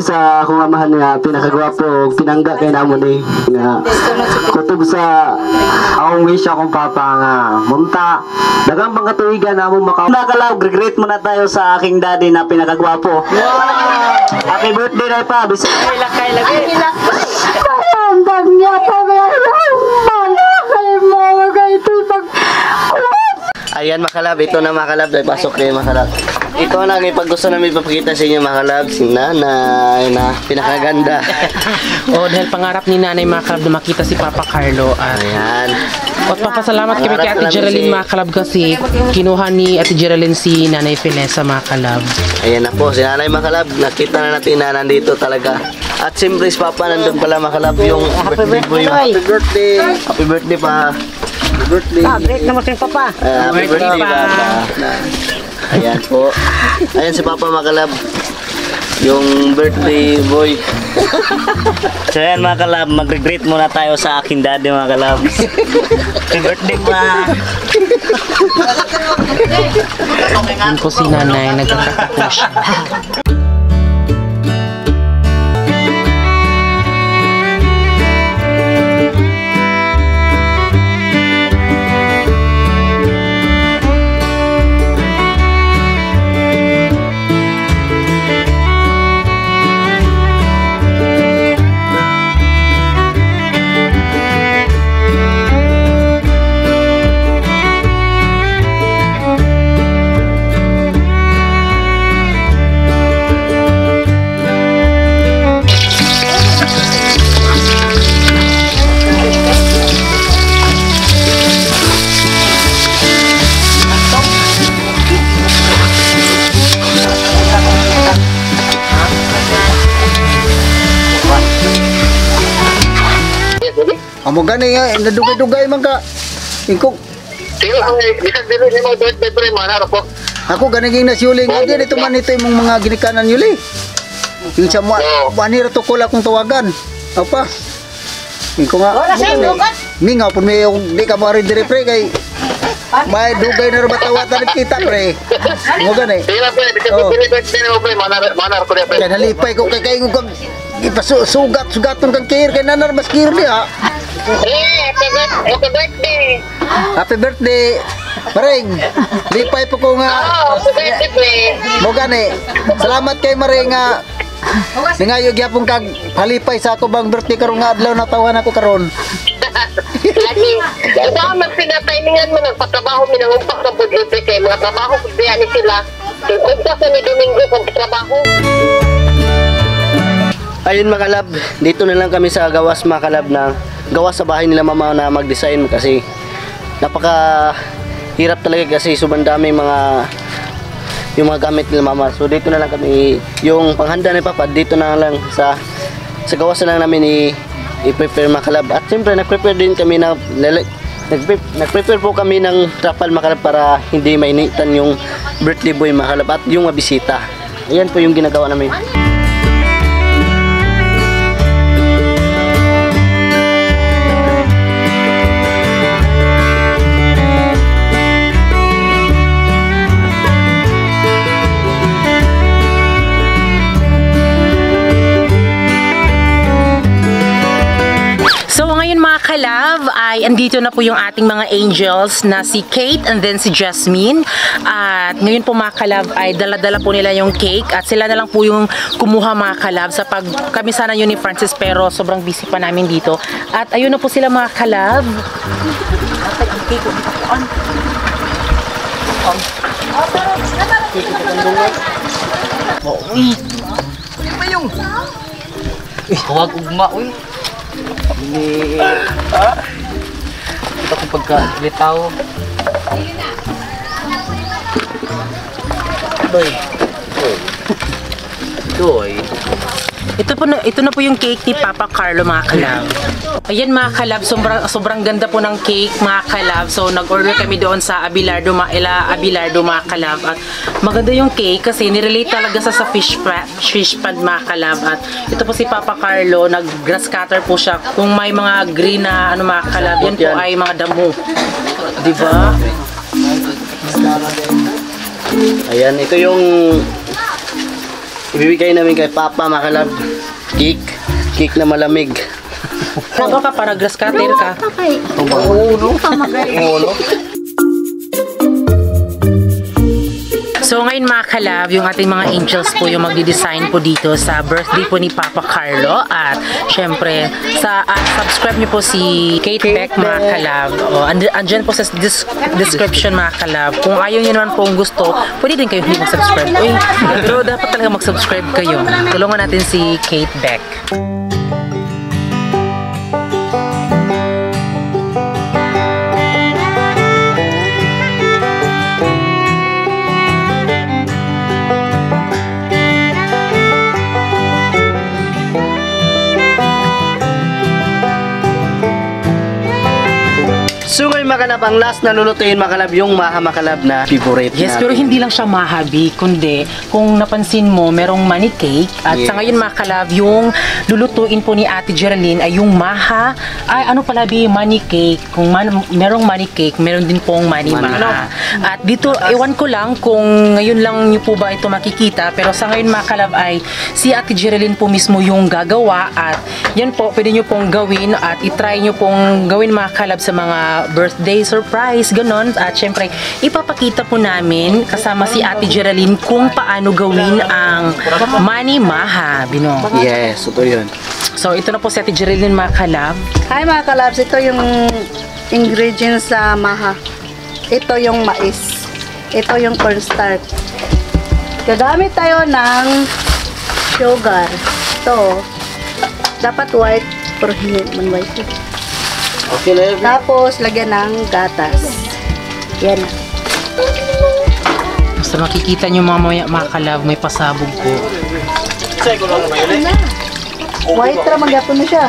sa akong amahan nga pinakagwapo pinangga kay namo ni nga kutob sa akong wish akong papa nga munta daghang pang katuigan namo makalab regret mo na tayo sa aking daddy na pinakagwapo. Happy birthday na pa bisa kay lagi ang niya pa ayan makalab, ito na makalab, dahil pasok kayo makalab. Ito na pag gusto namin ipapakita sa inyo makalab, si nanay na pinakaganda. Dahil pangarap ni nanay makalab na makita si Papa Carlo. Ayan. At papasalamat kami kay Ate Geraldine makalab kasi kinuha ni Ate Geraldine si nanay Felesa makalab. Ayan na po, si nanay makalab, nakita na natin na nandito talaga. At siyempre si Papa nandun pala makalab yung birthday boy. Happy birthday! Happy birthday pa! Happy birthday! Great naman si Papa! Happy birthday Papa! Ayan po. Ayan si Papa makalab. Yung birthday boy. So ayan mga kalab, mag-greet muna tayo sa aking daddy mga kalab. Happy birthday pa! Yun po si nanay, nagkakata po siya. Amo gani nga nadugay-dugay man ka. Ingkog. Sino ang bisag dilo ni mo birthday pre manaro po. Ako gani ging nasyuling nga dito man ito imong mga ginikanan yuli. Yung sa mo manira to ko akong tawagan. Apa? Ingko nga. Wala sa lugat. Mingaw pud may di ka mari dire pre kay may dugay na rabatawatan kita pre. Mo gani. Sino pre bisag birthday ni mo pre manaro ko pre. Kaya nalipay ko kay kag ipasugat-sugaton kang care kay nanar mas care diha. Happy birthday. Happy birthday. Maring, lipay po ko nga. Happy birthday. Mo gani. Salamat kay Maring nga. Ningayog yapon kag halipay sa ako bang birthday karon nga adlaw na tawan ako karon. Lagi. Ikaw magpinatimingan mo nagpatrabaho mi nang umpak sa budget kay mga trabaho pud ni sila. Umpak sa ni Domingo pag trabaho. Ayun makalab, dito na lang kami sa gawas makalab na gawas sa bahay nila mama na mag-design kasi napaka hirap talaga kasi sobrang dami yung mga gamit nila mama. So dito na lang kami yung panghanda ni Papa dito na lang sa gawas na lang namin i-prepare makalab. At siyempre nag-prepare din kami na nag-prepare po kami ng trapal makalab para hindi mainitan yung birthday boy makalab at yung mabisita. Ayan po yung ginagawa namin. Kalab ay andito na po yung ating mga angels na si Kate and then si Jasmine. At ngayon po mga kalab ay dala-dala po nila yung cake at sila na lang po yung kumuha mga kalab sa pag kami sana yun ni Francis pero sobrang busy pa namin dito. At ayun na po sila mga kalab. Huwag ugma, uy. Ito ko pagka-litaw. Doy. Ito na po yung cake ni Papa Carlo mga kalab. Ayan mga kalab, sobrang ganda po ng cake mga kalab. So nag-order kami doon sa Abilardo mga kalab. At maganda yung cake kasi nirelate talaga sa fish pad mga kalab. At ito po si Papa Carlo, nag-grass cutter po siya. Kung may mga green na ano mga kalab, yan po ay mga damo. Diba? Ayan, ito yung ibibigay namin kay Papa mga kalab. Cake. Cake na malamig. Ano ka para grass cutter ka? So ngayon mga kalab, yung ating mga angels po yung magdi-design po dito sa birthday po ni Papa Carlo. At syempre, subscribe niyo po si Kate Beck mga kalab. Andyan po sa description mga kalab. Kung ayaw niyo naman po gusto, pwede din kayo hindi mag-subscribe. Pero dapat talaga mag-subscribe kayo. Tulungan natin si Kate Beck. So ngayon mga kalab, ang last na lulutuin mga kalab, yung maha mga kalab na favorite Yes, natin. pero hindi lang siya mahabi, kundi kung napansin mo, merong money cake. At sa ngayon mga kalab, yung lulutuin po ni Ate Geraldine ay yung maha, ay ano pala money cake. Kung merong money cake, meron din pong money maha. At dito, ewan ko lang kung ngayon lang nyo po ba ito makikita, pero sa ngayon mga kalab ay si Ate Geraldine po mismo yung gagawa. At yan po, pwede nyo pong gawin at itry nyo pong gawin mga kalab sa mga birthday surprise, ganon. At syempre, ipapakita po namin kasama si Ate Geraldine kung paano gawin ang money maha, Bino. Yes, ito yun. So, ito na po si Ate Geraldine mga kalab. Hi mga kalabs, ito yung ingredients sa maha. Ito yung mais. Ito yung cornstarch. Gagamit tayo ng sugar. Ito, dapat white, pero hindi man white. Okay na yun. Tapos, lagyan ng gatas. Yan. Basta makikita nyo mamaya mga kalab, may pasabog po. White ra, magyapon na siya.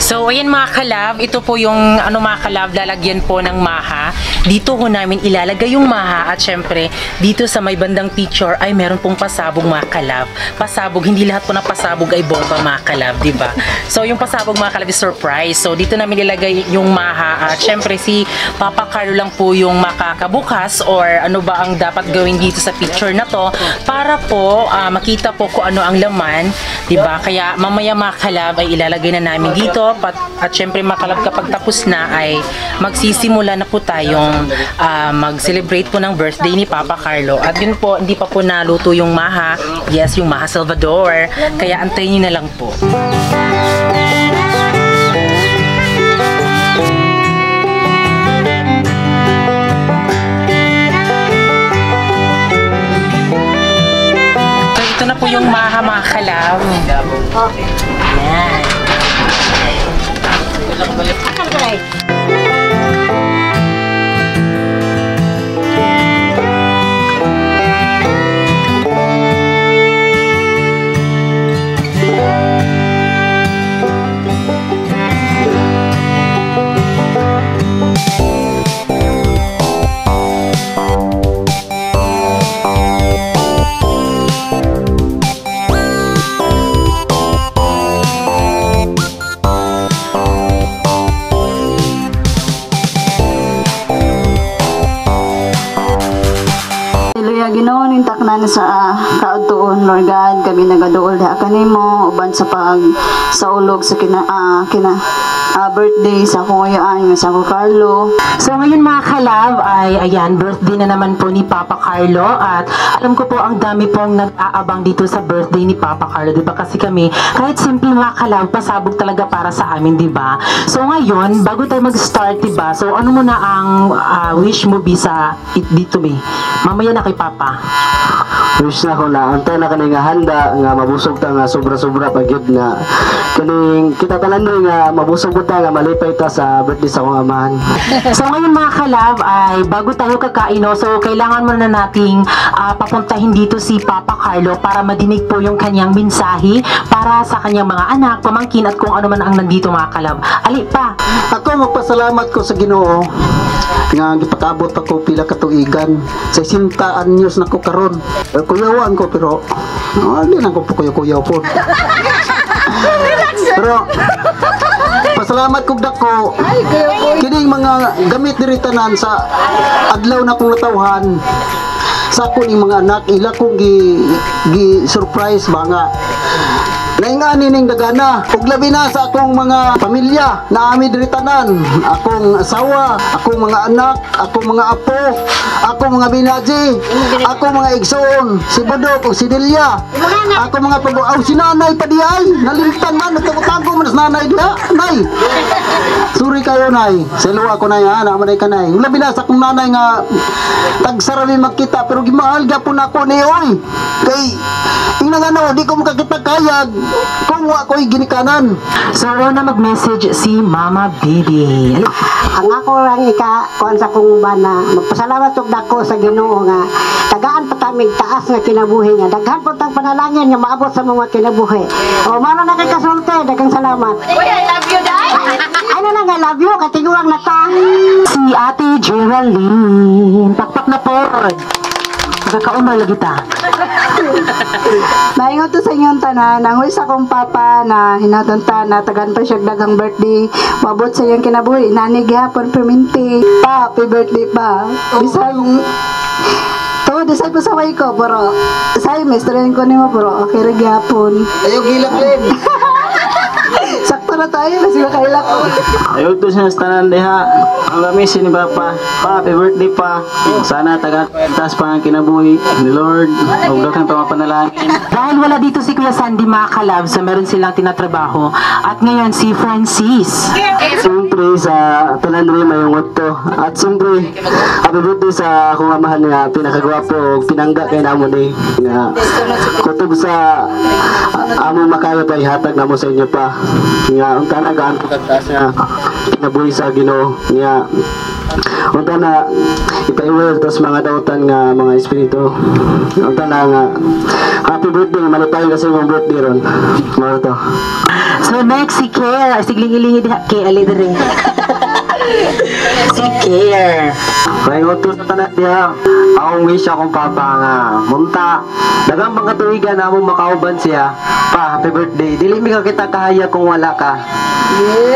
So, ayan mga kalab, ito po yung mga kalab, lalagyan po ng maha. Dito ho namin ilalagay yung maha at syempre, dito sa may bandang picture ay meron pong pasabog mga kalab. Pasabog, hindi lahat po ng pasabog ay bomba mga kalab, di ba? So, yung pasabog mga kalab is surprise. So, dito namin ilalagay yung maha at syempre si Papa Carlo lang po yung makakabukas or ano ba ang dapat gawin dito sa picture na to para po makita po kung ano ang laman, di ba? Kaya mamaya mga kalab ay ilalagay na namin dito. At syempre mga kalab, kapag tapos na ay magsisimula na po tayong mag-celebrate po ng birthday ni Papa Carlo. At yun po, hindi pa po naluto yung maha. Yes, yung maha Salvador. Kaya antayin nyo na lang po. So ito na po yung maha mga kalab. Yan. Ginoon intak na sa kaadtuon, Lord God, kami nagaduol da kanimo uban sa ulog sa birthday sa kuyaan sa Carlo. So ngayon mga kalab ay ayan, birthday na naman po ni Papa Carlo at alam ko po ang dami pong nag-aabang dito sa birthday ni Papa Carlo, diba? Kasi kami kahit simple mga kalab, pasabog talaga para sa amin, diba? So ngayon, bago tayo mag-start, diba? So ano muna ang wish mo sa dito, be? Mamaya na kay Papa. Wish na ko na antay na kaning handa nga mabusog ta nga sobra-sobra pagyud na kaning kita tanan nga mabusog ta nga malipay ta sa birthday sa akong amahan. So ngayon mga kalab ay bago tayo kakain, no, so kailangan muna nating papuntahin dito si Papa Carlo para madinig po yung kanyang mensahe para sa kanyang mga anak, pamangkin at kung ano man ang nandito mga kalab. Ali pa. Ako magpasalamat ko sa Ginoo nga gipakaabot ako pila ka tuigan sa 60 anyos na ko karon. Kuyawan ko pero di na ko kuyaw po. Pero Pasalamat kog dako. Kining mga gamit diri tanan sa adlaw na kong natawhan. Sa ako ning mga anak ila kong gi surprise ba nga. Naingani ning dagana ug labi na sa akong mga pamilya na ami diri tanan, akong asawa, akong mga anak, akong mga apo, akong mga binaji, akong mga igsoon, si Budok ug si Delia, akong mga pag-aw si nanay pa di ay nalimtan man nagtago man sa nanay diha, nay. Sorry kayo nay, selo ako nay ha, naman ka nay. Labi na sa akong nanay nga tagsarami magkita pero gimahal gyapon ako ni oy. Kay tingnan nga di ko makakita kayag kung wa ko'y ginikanan. So, na mag-message si Mama Bibi. Ang ako lang kuan sa kong bana, magpasalamat og dako sa Ginoo nga tagaan pa tamig taas nga kinabuhi nga daghan po tang panalangin nga maabot sa mga kinabuhi. O mara na kay kasulti, daghang salamat. Uy, I love you, Day! Ano lang, I love you, katiguang na ta. Si Ate Geraldine. Pakpak na po. Magkakaumar lagi ta. Maingon to sa inyong tanan, nangoy sa kong papa na hinatanta na tagan pa siya dagang birthday. Mabot sa iyong kinabuhi, nanig hapon perminti. Pa, happy birthday pa. Bisag, to, desay po sa way ko, bro. Say, misteryan ko ni mo, bro. Okay, ragi hapon. Ayaw gilak din. Sakto na tayo, kasi makailak ko. Ayaw to siya sa tanan diha. Ang lamis ni Papa. Pa, happy birthday pa. Sana taas pa ang kinabuhi ni Lord. Huwag daw kang pamapanalangin. Dahil wala dito si Kuya Sandy mga kalab, so meron silang tinatrabaho. At ngayon si Francis. Siyempre sa tanan rin may to. At siyempre, happy birthday sa akong amahan niya. Pinakagwapo. Pinangga kay namon eh. Nga, kutob sa among makaya pa ihatag na mo sa inyo pa. Nga, unta na gaan po kagtaas niya. Kinabuhi sa Ginoo. Nga, unta na ipaiwil tos mga dautan nga mga espiritu. Unta na nga happy birthday, malipay kasi mong birthday ron. Mara to. So next si Care. Sigling-ilingi diha. Care, alidere. Si Care. May utos sa tanan diha. Akong wish akong papa nga munta. Dagang mga tuigan na mong makauban siya. Pa, happy birthday. Dili mi ka kita kahaya kung wala ka.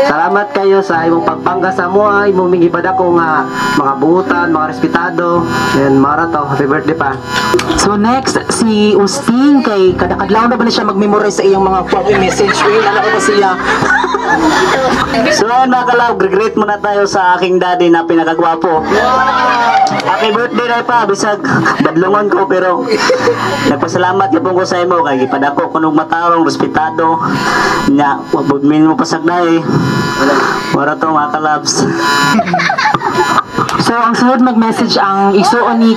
Salamat kayo sa imong pagpangga sa mua, imong mingibad ako nga mga buutan, mga respetado. And mara to, happy birthday pa. So next, si Usting kay kadakadlaw na ba na siya mag-memorize sa iyang mga copy message. Wait, alam ko pa siya. So mga kalab, greet muna tayo sa aking daddy na pinakagwapo. Happy birthday na pa, bisag badlungon ko pero nagpasalamat yapon ko sa imo kay gipad ako kunog matarong respetado nya wag min mo pasagnay. Wala to mga kalabs. So ang sunod mag-message ang igsuon ni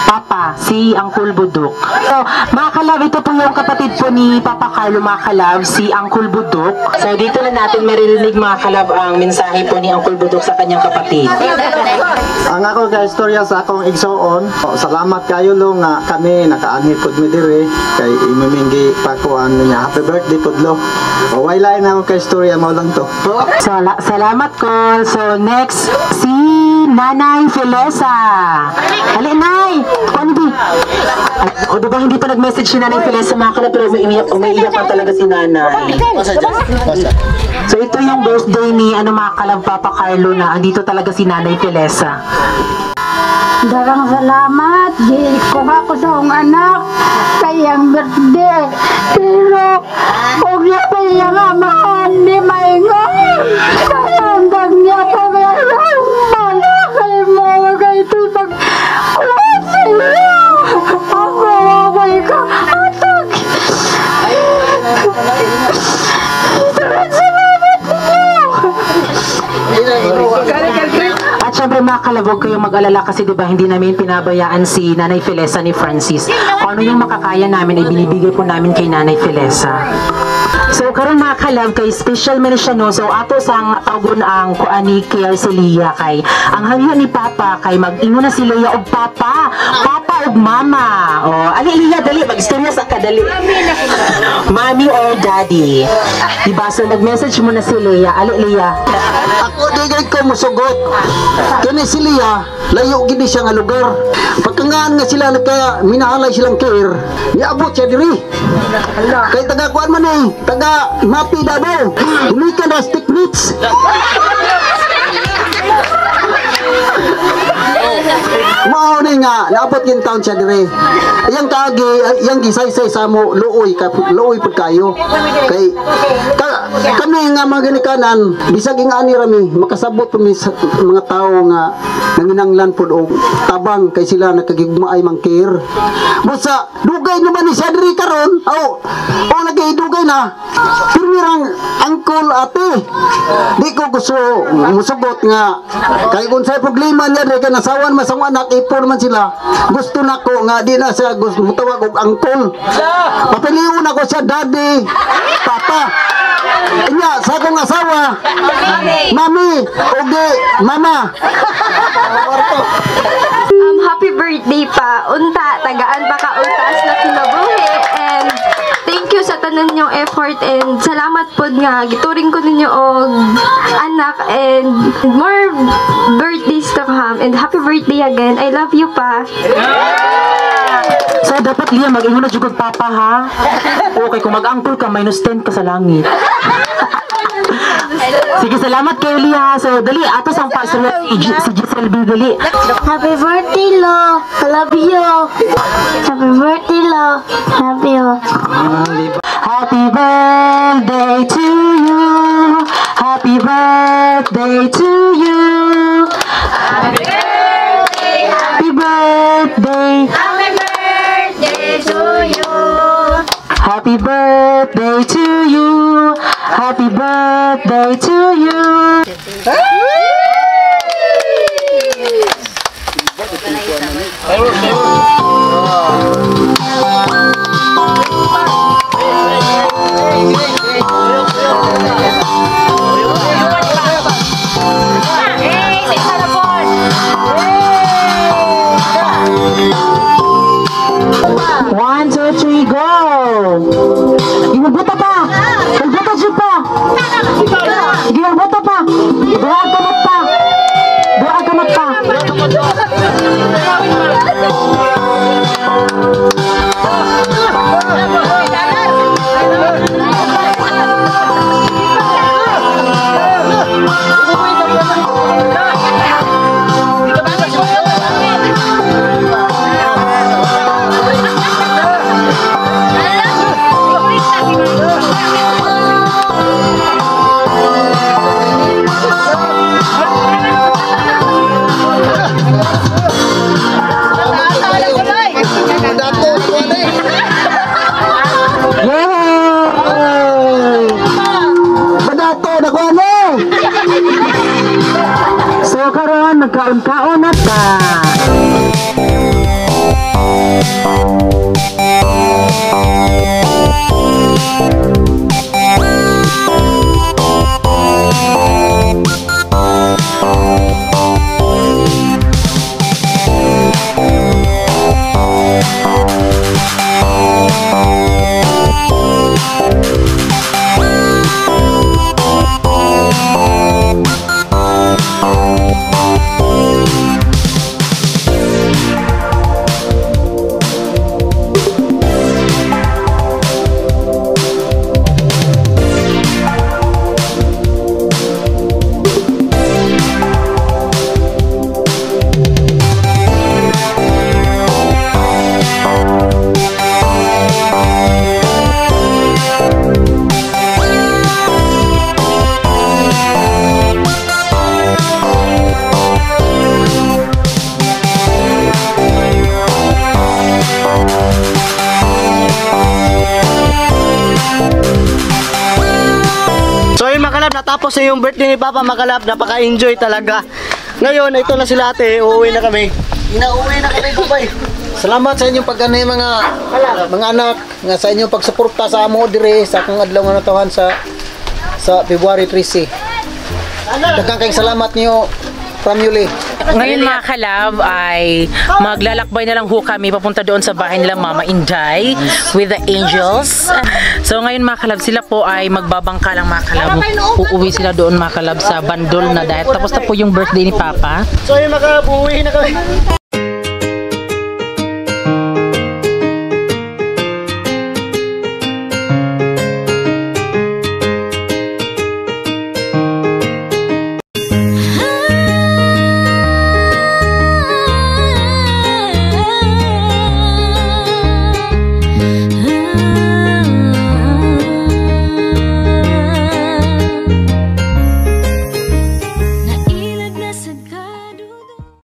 Papa, si Uncle Budok. So mga kalab, ito po yung kapatid po ni Papa Carlo mga kalab, si Uncle Budok. So dito na natin maririnig mga kalab ang mensahe po ni Uncle Budok sa kanyang kapatid. Ang ako ka istorya sa akong igsoon. Salamat kayo lo nga kami nakaanhit pud mi diri kay imiminggi pa ko ano niya. Happy birthday pudlo. O wala na ako ka istorya mo lang to. So salamat ko. So next, si Nanay Felesa. Hali, Nay! Ano di? O diba hindi pa nag-message si Nanay Felesa mga kalab, pero umiiyak pa talaga si Nanay. So ito yung birthday ni mga kalab Papa Carlo na andito talaga si Nanay Felesa. Darang salamat, kuha ko sa akong anak kayang birthday. Pero huwag niya pa niya nga mahandi maingon. Kalandang niya pa ngayon. Wala kay mga kayo pag-kuha sila. Ako away ka. Atag. Salamat niyo. At syempre mga kalab, huwag kayong mag-alala kasi diba hindi namin pinabayaan si Nanay Felesa ni Francis. Kung ano yung makakaya namin ay binibigay po namin kay Nanay Felesa. So karon mga kalab kay special man siya no. So ato sang tawgon ang kuani kay si Lia kay ang hangyo ni Papa kay mag-ingon na si Lia og Papa og Mama. Oh, ali Lia dali mag-istorya sa kadali. Mommy or Daddy. Diba so nag-message mo na si Lia. Ali Lia. Ako di ko musugot. Kani si Lia, layo gini siya nga lugar. Pagka ngan nga sila kaya minahalay silang care. Niabot siya diri. Kay taga kuan man eh, taga Mapi Davao. Umikan na stick meats. Mao ni nga naabot yung taon siya dire. Yang kaagi, yang gisaysay sa mo luoy pud kayo. Kay kami nga mga ginikanan bisag ing ani rami makasabot pud mi sa mga tawo nga nanginanglan pud og tabang kay sila nakagigmaay mangkir. Busa dugay naman ni siya diri karon. O lagi dugay na. Pirmirang angkol ate. Di ko gusto musugot nga kay kung say problema niya diri kay nasawan masang anak ipon man sila. Gusto nako nga di na siya gusto mutawag og angkol. Papiliw na ko siya daddy, papa. Inya sa akong asawa. Mami, oge, mama. Happy birthday pa. Unta, tagaan pa ka utas na kinabuhi. And thank you sa tanan niyong effort and salamat pod nga gituring ko ninyo og anak and more birthdays to come and happy birthday again. I love you pa. So, dapat Lia, mag-ingon na jugod papa, ha? Okay, kung mag-angkol ka, -10 ka sa langit. Sige, salamat kayo, Lia. So, dali, atos ang pastor si Giselle B. Dali. Happy birthday, Lo. I love you. Happy birthday, Lo. Love you. Happy birthday to you. Happy birthday to you. Happy birthday. Happy birthday. Happy birthday to you. Happy birthday to you. Happy birthday to you. One, two, three, go! Ibubuta pa! Ibubuta siya pa! Sige, ibubuta pa! Doa ka mat pa! Doa ka mat pa! So karon nagkaon-kaon na ta. Natapos na yung birthday ni Papa Makalab, napaka-enjoy talaga. Ngayon, ito na sila ate, uuwi na kami. Inauwi na kami, babay. Salamat sa inyong pag-anay mga anak nga sa inyong pagsuporta sa amo dire sa akong adlaw nga natahan sa February 13. Daghang kayong salamat niyo from Yuli. Ngayon mga kalab ay maglalakbay na lang ho kami papunta doon sa bahay nila Mama Inday with the angels. So ngayon mga kalab sila po ay magbabangka lang mga kalab. Uuwi sila doon mga kalab sa Bandol na dahil tapos na po yung birthday ni Papa. So yung mga uwi na kami.